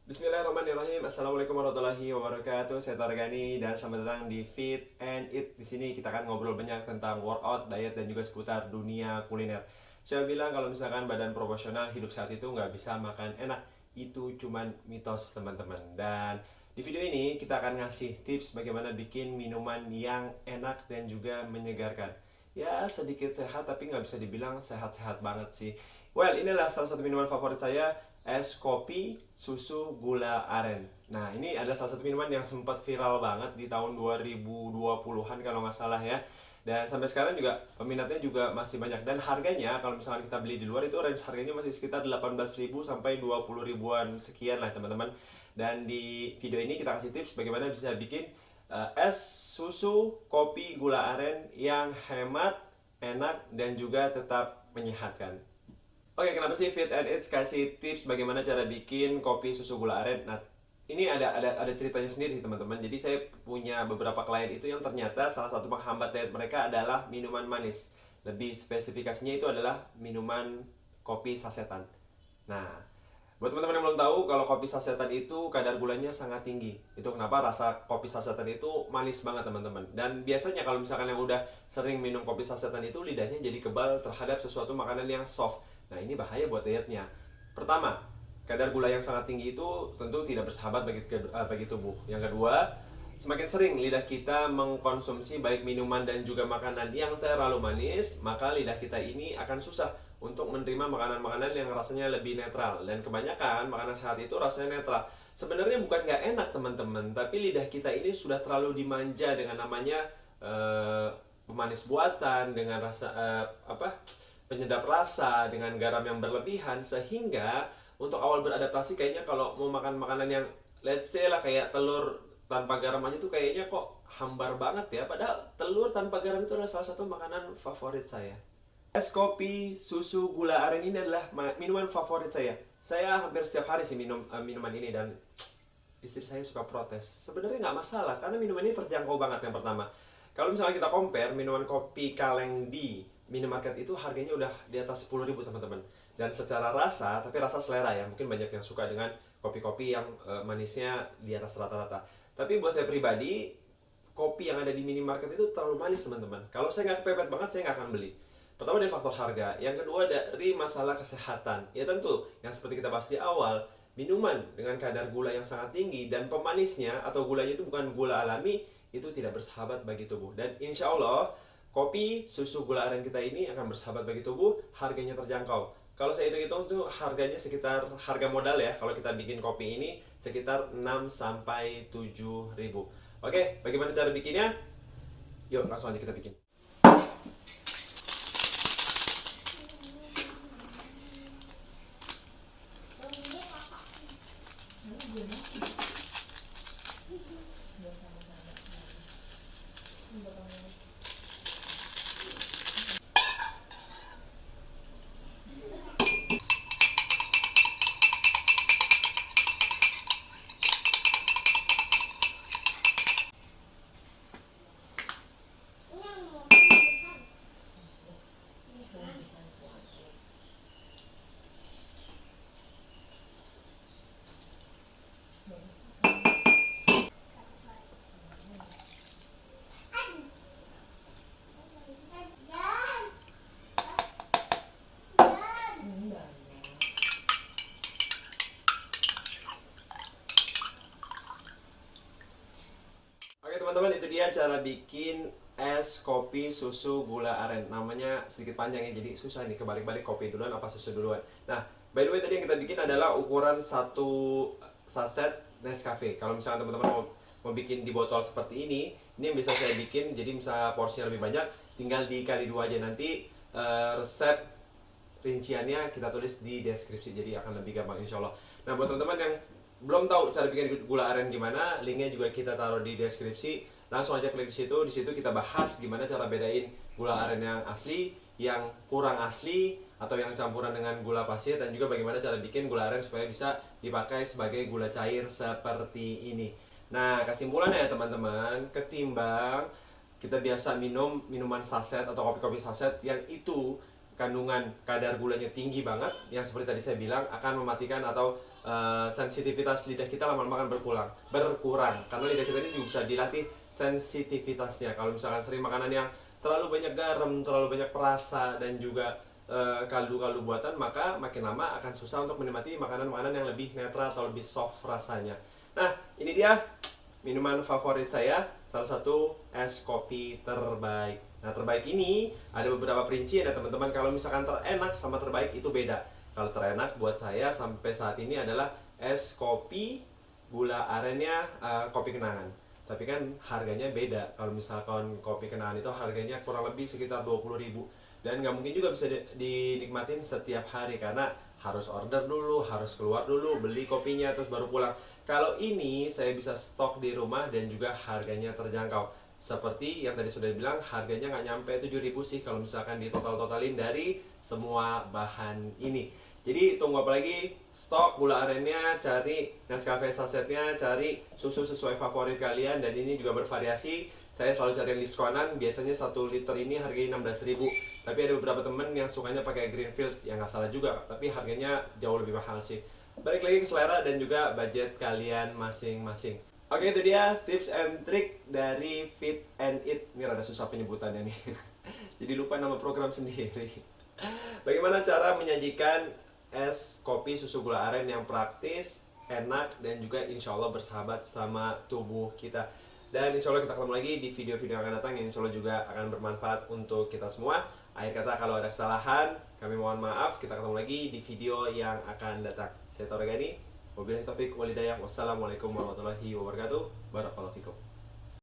Bismillahirrahmanirrahim. Assalamualaikum warahmatullahi wabarakatuh. Saya Targani dan selamat datang di Fit and Eat. Di sini kita akan ngobrol banyak tentang workout, diet dan juga seputar dunia kuliner. Saya bilang kalau misalkan badan proporsional hidup sehat itu nggak bisa makan enak. Itu cuman mitos teman-teman. Dan di video ini kita akan ngasih tips bagaimana bikin minuman yang enak dan juga menyegarkan. Ya sedikit sehat tapi nggak bisa dibilang sehat-sehat banget sih. Well, inilah salah satu minuman favorit saya, es kopi susu gula aren. Nah, ini ada salah satu minuman yang sempat viral banget di tahun 2020-an kalau nggak salah ya. Dan sampai sekarang juga peminatnya juga masih banyak. Dan harganya kalau misalkan kita beli di luar itu range harganya masih sekitar 18.000 sampai 20 ribuan sekian lah teman-teman. Dan di video ini kita kasih tips bagaimana bisa bikin es susu kopi gula aren yang hemat, enak, dan juga tetap menyehatkan. Oke, kenapa sih Fit and Eats kasih tips bagaimana cara bikin kopi susu gula aren? Nah, ini ada ceritanya sendiri sih teman-teman. Jadi saya punya beberapa klien itu yang ternyata salah satu penghambat diet mereka adalah minuman manis. Lebih spesifikasinya itu adalah minuman kopi sasetan. Nah, buat teman-teman yang belum tahu, kalau kopi sasetan itu kadar gulanya sangat tinggi. Itu kenapa rasa kopi sasetan itu manis banget teman-teman. Dan biasanya kalau misalkan yang udah sering minum kopi sasetan itu lidahnya jadi kebal terhadap sesuatu makanan yang soft. Nah, ini bahaya buat dietnya. Pertama, kadar gula yang sangat tinggi itu tentu tidak bersahabat bagi tubuh. Yang kedua, semakin sering lidah kita mengkonsumsi baik minuman dan juga makanan yang terlalu manis, maka lidah kita ini akan susah untuk menerima makanan-makanan yang rasanya lebih netral. Dan kebanyakan makanan sehat itu rasanya netral. Sebenarnya bukan nggak enak teman-teman, tapi lidah kita ini sudah terlalu dimanja dengan namanya pemanis buatan, dengan rasa penyedap rasa, dengan garam yang berlebihan, sehingga untuk awal beradaptasi kayaknya kalau mau makan makanan yang let's say lah kayak telur tanpa garam aja tuh kayaknya kok hambar banget ya, padahal telur tanpa garam itu adalah salah satu makanan favorit saya. Es kopi susu gula aren ini adalah minuman favorit saya. Saya hampir setiap hari sih minum minuman ini, dan istri saya suka protes. Sebenarnya nggak masalah karena minuman ini terjangkau banget. Yang pertama, kalau misalnya kita compare minuman kopi kaleng di minimarket itu harganya udah di atas 10.000 teman-teman. Dan secara rasa, tapi rasa selera ya, mungkin banyak yang suka dengan kopi-kopi yang manisnya di atas rata-rata. Tapi buat saya pribadi, kopi yang ada di minimarket itu terlalu manis teman-teman. Kalau saya nggak kepepet banget, saya nggak akan beli. Pertama dari faktor harga, yang kedua dari masalah kesehatan. Ya tentu, yang seperti kita bahas di awal, minuman dengan kadar gula yang sangat tinggi dan pemanisnya atau gulanya itu bukan gula alami, itu tidak bersahabat bagi tubuh. Dan insya Allah, kopi susu gula aren kita ini akan bersahabat bagi tubuh, harganya terjangkau. Kalau saya hitung-hitung tuh harganya sekitar, harga modal ya, kalau kita bikin kopi ini sekitar 6 sampai 7 ribu. Oke, bagaimana cara bikinnya? Yuk langsung aja kita bikin. Oke teman-teman, itu dia cara bikin es kopi susu gula aren. Namanya sedikit panjang ya, jadi susah nih kebalik-balik kopi duluan apa susu duluan. Nah, by the way tadi yang kita bikin adalah ukuran satu saset Nescafe. Kalau misalnya teman-teman mau bikin di botol seperti ini yang bisa saya bikin, jadi misalnya porsinya lebih banyak, tinggal dikali dua aja. Nanti resep rinciannya kita tulis di deskripsi, jadi akan lebih gampang insya Allah. Nah buat teman-teman yang belum tahu cara bikin gula aren gimana, linknya juga kita taruh di deskripsi. Langsung aja klik di situ. Di situ kita bahas gimana cara bedain gula aren yang asli, yang kurang asli, atau yang campuran dengan gula pasir, dan juga bagaimana cara bikin gula aren supaya bisa dipakai sebagai gula cair seperti ini. Nah kesimpulannya ya teman-teman, ketimbang kita biasa minum minuman saset atau kopi-kopi saset yang itu kandungan kadar gulanya tinggi banget, yang seperti tadi saya bilang akan mematikan atau sensitivitas lidah kita lama-lama akan berkurang karena lidah kita ini juga bisa dilatih sensitivitasnya. Kalau misalkan sering makanan yang terlalu banyak garam, terlalu banyak perasa, dan juga kaldu-kaldu buatan, maka makin lama akan susah untuk menikmati makanan-makanan yang lebih netral atau lebih soft rasanya. Nah, ini dia minuman favorit saya, salah satu es kopi terbaik. Nah, terbaik ini ada beberapa perincian ya teman-teman. Kalau misalkan terenak sama terbaik itu beda. Kalau terenak buat saya sampai saat ini adalah es kopi gula arennya kopi kenangan. Tapi kan harganya beda. Kalau misalkan kopi kenangan itu harganya kurang lebih sekitar 20.000. Dan nggak mungkin juga bisa dinikmatin setiap hari karena harus order dulu, harus keluar dulu, beli kopinya, terus baru pulang. Kalau ini saya bisa stok di rumah dan juga harganya terjangkau. Seperti yang tadi sudah bilang, harganya nggak nyampe 7.000 sih kalau misalkan ditotal-totalin dari semua bahan ini. Jadi tunggu apa lagi? Stok gula arennya, cari Nescafe sasetnya, cari susu sesuai favorit kalian, dan ini juga bervariasi. Saya selalu cari yang diskonan, biasanya 1 liter ini harganya 16.000. Tapi ada beberapa temen yang sukanya pakai Greenfield, yang nggak salah juga, tapi harganya jauh lebih mahal sih. Balik lagi ke selera dan juga budget kalian masing-masing. Oke, itu dia tips and trick dari Fit and Eat. Ini rada susah penyebutannya nih. Jadi lupa nama program sendiri. Bagaimana cara menyajikan es kopi susu gula aren yang praktis, enak, dan juga insya Allah bersahabat sama tubuh kita. Dan insya Allah kita ketemu lagi di video-video yang akan datang yang insya Allah juga akan bermanfaat untuk kita semua. Akhir kata, kalau ada kesalahan, kami mohon maaf. Kita ketemu lagi di video yang akan datang. Saya Torgani. Wabillahi taufiq walhidayah. Wassalamualaikum warahmatullahi wabarakatuh. Barakallahu fikum.